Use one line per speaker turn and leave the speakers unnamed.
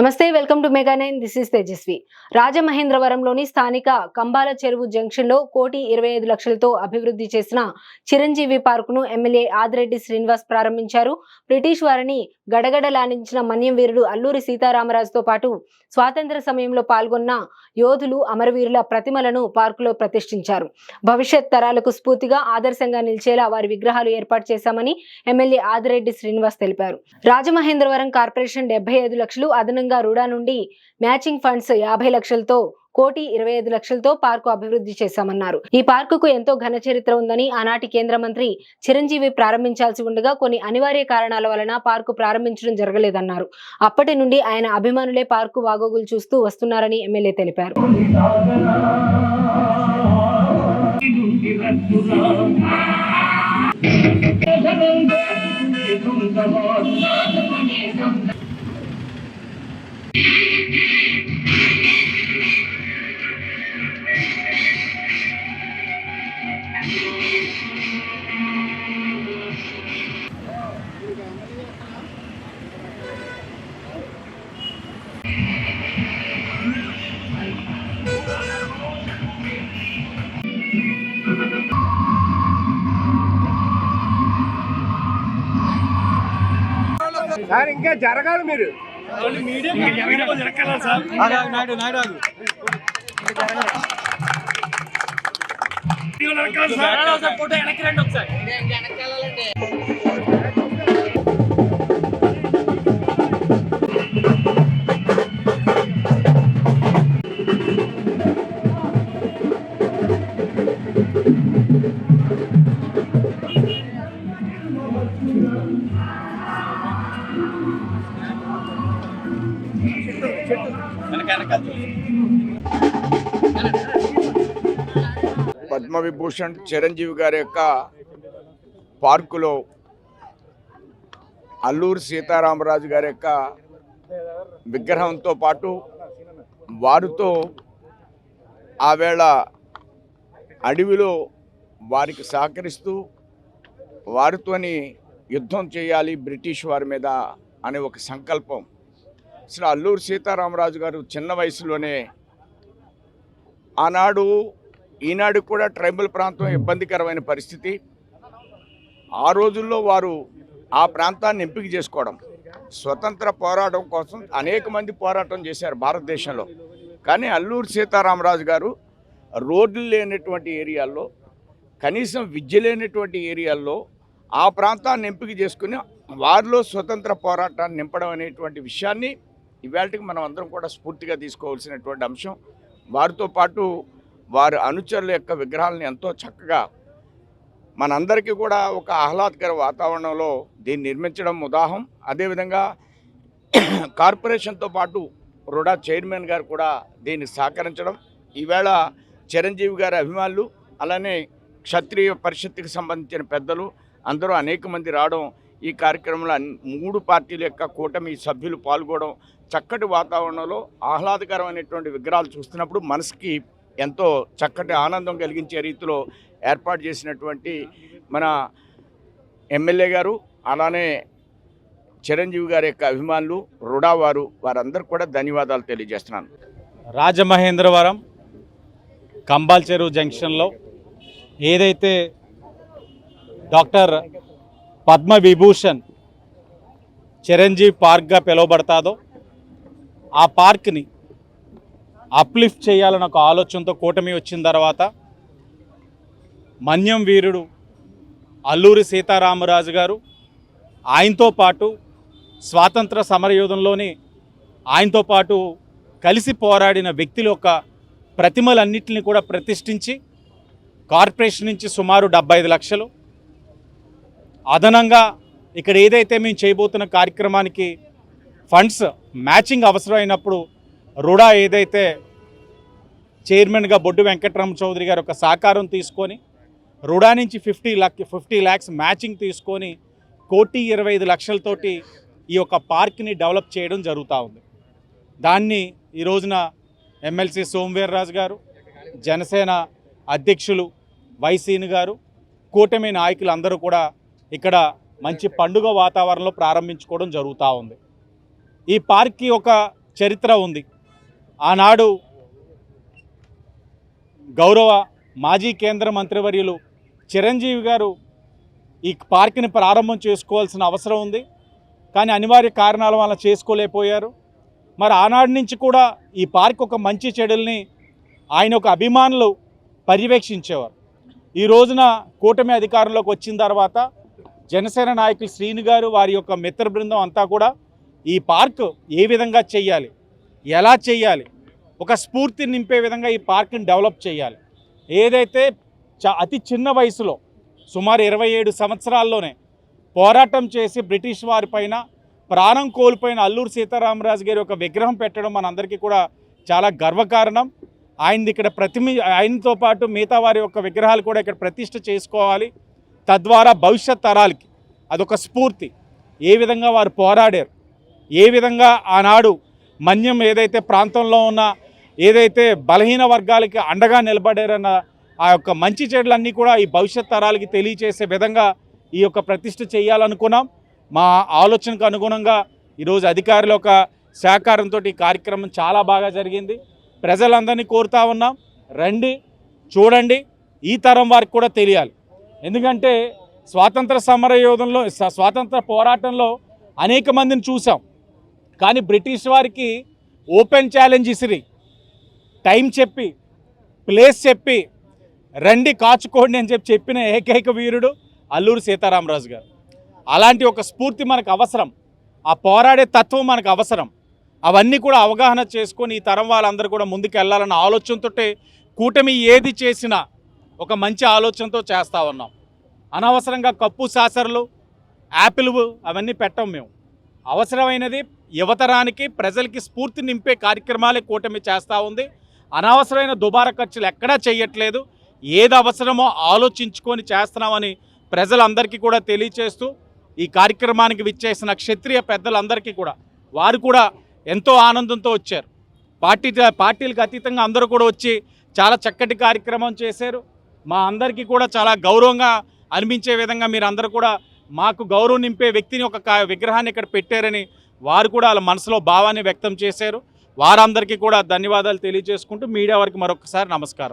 నమస్తే, welcome to mega 9. This is Tejaswi. రాజమహేంద్రవరంలోని స్థానిక కంబాల చెరువు జంక్షన్లో 1,25 లక్షలతో అభివృద్ధి చేసిన చిరంజీవి పార్కును ఎమ్మెల్యే ఆదిరెడ్డి శ్రీనివాస్ ప్రారంభించారు. బ్రిటిష్ వారిని గడగడలాడించిన మన్యం వీరుడు అల్లూరి సీతారామరాజుతో పాటు స్వాతంత్ర సమయంలో పాల్గొన్న యోధులు, అమరవీరుల ప్రతిమలను పార్కులో ప్రతిష్ఠించారు. భవిష్యత్ తరాలకు స్ఫూర్తిగా, ఆదర్శంగా నిలిచేలా వారి విగ్రహాలు ఏర్పాటు చేశామని ఎమ్మెల్యే ఆదిరెడ్డి శ్రీనివాస్ తెలిపారు. రాజమహేంద్రవరం కార్పొరేషన్ 75 లక్షలు, అదనంగా రుడా నుండి మ్యాచింగ్ ఫండ్స్ 50 లక్షలతో 1,25 లక్షలతో పార్కు అభివృద్ధి చేశామన్నారు. ఈ పార్కుకు ఎంతో ఘన చరిత్ర ఉందని, ఆనాటి కేంద్ర మంత్రి చిరంజీవి ప్రారంభించాల్సి ఉండగా కొన్ని అనివార్య కారణాల వలన పార్కు ప్రారంభించడం జరగలేదన్నారు. అప్పటి నుండి ఆయన అభిమానులే పార్కు బాగోగులు చూస్తూ వస్తున్నారని ఎమ్మెల్యే తెలిపారు.
సార్ ఇంకా జరగాలి మీరు
ఫోటో వెనక్కి రండి ఒకసారి.
పద్మవిభూషణ్ చిరంజీవి గారి యొక్క పార్కులో అల్లూరి సీతారామరాజు గారి యొక్క విగ్రహంతో పాటు వారితో ఆవేళ అడవిలో వారికి సహకరిస్తూ వారితోని యుద్ధం చేయాలి బ్రిటిష్ వారి మీద అనే ఒక సంకల్పం. అసలు అల్లూరి సీతారామరాజు గారు చిన్న వయసులోనే ఆనాడు ఈనాడు కూడా ట్రైబల్ ప్రాంతం ఇబ్బందికరమైన పరిస్థితి. ఆ రోజుల్లో వారు ఆ ప్రాంతాన్ని ఎంపిక చేసుకోవడం, స్వతంత్ర పోరాటం కోసం అనేక మంది పోరాటం చేశారు భారతదేశంలో. కానీ అల్లూరి సీతారామరాజు గారు రోడ్లు లేనటువంటి ఏరియాల్లో, కనీసం విద్య లేనటువంటి ఏరియాల్లో ఆ ప్రాంతాన్ని ఎంపిక చేసుకుని వారిలో స్వతంత్ర పోరాటాన్ని నింపడం అనేటువంటి విషయాన్ని ఇవాళకి మనం అందరం కూడా స్ఫూర్తిగా తీసుకోవాల్సినటువంటి అంశం. వారితో పాటు వారి అనుచరుల యొక్క విగ్రహాలను ఎంతో చక్కగా మనందరికీ కూడా ఒక ఆహ్లాదకర వాతావరణంలో దీన్ని నిర్మించడం ఉదాహరణ. అదేవిధంగా కార్పొరేషన్తో పాటు రుడా చైర్మన్ గారు కూడా దీన్ని సహకరించడం, ఈవేళ చిరంజీవి గారి అభిమానులు అలానే క్షత్రియ పరిషత్తుకి సంబంధించిన పెద్దలు అందరూ అనేక మంది రావడం, ఈ కార్యక్రమంలో 3 పార్టీల యొక్క కూటమి సభ్యులు పాల్గొనడం, చక్కటి వాతావరణంలో ఆహ్లాదకరమైనటువంటి విగ్రహాలు చూస్తున్నప్పుడు మనసుకి ఎంతో చక్కటి ఆనందం కలిగించే రీతిలో ఏర్పాటు చేసినటువంటి మన ఎమ్మెల్యే గారు అలానే చిరంజీవి గారి యొక్క అభిమానులు రుడా వారందరూ కూడా ధన్యవాదాలు తెలియజేస్తున్నాను.
రాజమహేంద్రవరం కంబాల్ చెరువు జంక్షన్లో ఏదైతే డాక్టర్ పద్మవిభూషణ్ చిరంజీవి పార్క్గా పిలువబడతాదో ఆ పార్క్ని అప్లిఫ్ట్ చేయాలన్న ఒక ఆలోచనతో కూటమి వచ్చిన తర్వాత మన్యం వీరుడు అల్లూరి సీతారామరాజు గారు, ఆయనతో పాటు స్వాతంత్ర సమరయోధంలోని ఆయనతో పాటు కలిసి పోరాడిన వ్యక్తుల యొక్క ప్రతిమలన్నింటినీ కూడా ప్రతిష్ఠించి కార్పొరేషన్ నుంచి సుమారు 75 లక్షలు, అదనంగా ఇక్కడ ఏదైతే మేము చేయబోతున్న కార్యక్రమానికి ఫండ్స్ మ్యాచింగ్ అవసరమైనప్పుడు రుడా ఏదైతే చైర్మన్గా బొడ్డు వెంకటరామ చౌదరి గారు ఒక సహకారం తీసుకొని రుడా నుంచి 50 lakhs మ్యాచింగ్ తీసుకొని 1,25 లక్షలతోటి ఈ యొక్క పార్క్ని డెవలప్ చేయడం జరుగుతూ ఉంది. దాన్ని ఈ రోజున ఎమ్మెల్సీ సోమవీర్రాజు గారు, జనసేన అధ్యక్షులు వైసీని గారు, కూటమి నాయకులు అందరూ కూడా ఇక్కడ మంచి పండుగ వాతావరణంలో ప్రారంభించుకోవడం జరుగుతూ ఉంది. ఈ పార్క్కి ఒక చరిత్ర ఉంది. ఆనాడు గౌరవ మాజీ కేంద్ర మంత్రివర్యులు చిరంజీవి గారు ఈ పార్క్ని ప్రారంభం చేసుకోవాల్సిన అవసరం ఉంది. కానీ అనివార్య కారణాల వల్ల చేసుకోలేకపోయారు. మరి ఆనాటి నుంచి కూడా ఈ పార్క్ ఒక మంచి చెడుల్ని ఆయన ఒక అభిమానులు పర్యవేక్షించేవారు. ఈ రోజున కూటమి అధికారంలోకి వచ్చిన తర్వాత జనసేన నాయకులు శ్రీను గారు వారి యొక్క మిత్ర బృందం అంతా కూడా ఈ పార్క్ ఏ విధంగా చేయాలి, ఎలా చేయాలి, ఒక స్ఫూర్తి నింపే విధంగా ఈ పార్క్ని డెవలప్ చేయాలి. ఏదైతే అతి చిన్న వయసులో సుమారు 27 సంవత్సరాల్లోనే పోరాటం చేసి బ్రిటిష్ వారిపైన ప్రాణం కోల్పోయిన అల్లూరు సీతారామరాజు గారి ఒక విగ్రహం పెట్టడం మనందరికీ కూడా చాలా గర్వకారణం. ఆయనది ఇక్కడ ఆయనతో పాటు మిగతా వారి యొక్క విగ్రహాలు కూడా ఇక్కడ ప్రతిష్ఠ చేసుకోవాలి. తద్వారా భవిష్యత్ తరాలకి అదొక స్ఫూర్తి. ఏ విధంగా వారు పోరాడారు, ఏ విధంగా ఆనాడు మన్యం ఏదైతే ప్రాంతంలో ఉన్న ఏదైతే బలహీన వర్గాలకి అండగా నిలబడారన్న ఆ యొక్క మంచి చెడులన్నీ కూడా ఈ భవిష్యత్ తరాలకి తెలియచేసే విధంగా ఈ యొక్క ప్రతిష్ఠ చేయాలనుకున్నాం. మా ఆలోచనకు అనుగుణంగా ఈరోజు అధికారుల యొక్క సహకారంతో ఈ కార్యక్రమం చాలా బాగా జరిగింది. ప్రజలందరినీ కోరుతా ఉన్నాం, రండి, చూడండి, ఈ తరం వారికి కూడా తెలియాలి. ఎందుకంటే స్వాతంత్ర సమర యోధంలో స్వాతంత్ర పోరాటంలో అనేక మందిని చూసాం. కానీ బ్రిటిష్ వారికి ఓపెన్ ఛాలెంజ్ ఇసిరి టైం చెప్పి ప్లేస్ చెప్పి రండి కాచుకోండి అని చెప్పిన ఏకైక వీరుడు అల్లూరు సీతారామరాజు గారు. అలాంటి ఒక స్ఫూర్తి మనకు అవసరం, ఆ పోరాడే తత్వం మనకు అవసరం. అవన్నీ కూడా అవగాహన చేసుకొని ఈ తరం వాళ్ళందరూ కూడా ముందుకు వెళ్ళాలన్న ఆలోచనతో కూటమి ఏది చేసినా ఒక మంచి ఆలోచనతో చేస్తూ ఉన్నాం. అనవసరంగా కప్పు సాసర్లు యాపిల్ అవన్నీ పెట్టం మేము. అవసరమైనది యువతరానికి ప్రజలకి స్ఫూర్తి నింపే కార్యక్రమాలే కూటమి చేస్తూ ఉంది. అనవసరమైన దుబారా ఖర్చులు ఎక్కడా చేయట్లేదు. ఏది అవసరమో ఆలోచించుకొని చేస్తున్నామని ప్రజలందరికీ కూడా తెలియచేస్తూ ఈ కార్యక్రమానికి విచ్చేసిన క్షత్రియ పెద్దలందరికీ కూడా వారు కూడా ఎంతో ఆనందంతో వచ్చారు. పార్టీలకు అతీతంగా అందరూ కూడా వచ్చి చాలా చక్కటి కార్యక్రమం చేశారు. మా అందరికీ కూడా చాలా గౌరవంగా అనిపించే విధంగా మీరు అందరూ కూడా మాకు గౌరవం నింపే వ్యక్తిని ఒక విగ్రహాన్ని ఇక్కడ పెట్టారని వారు కూడా వాళ్ళ మనసులో భావాన్ని వ్యక్తం చేశారు. వారందరికీ కూడా ధన్యవాదాలు తెలియజేసుకుంటూ మీడియా వారికి మరొకసారి నమస్కారం.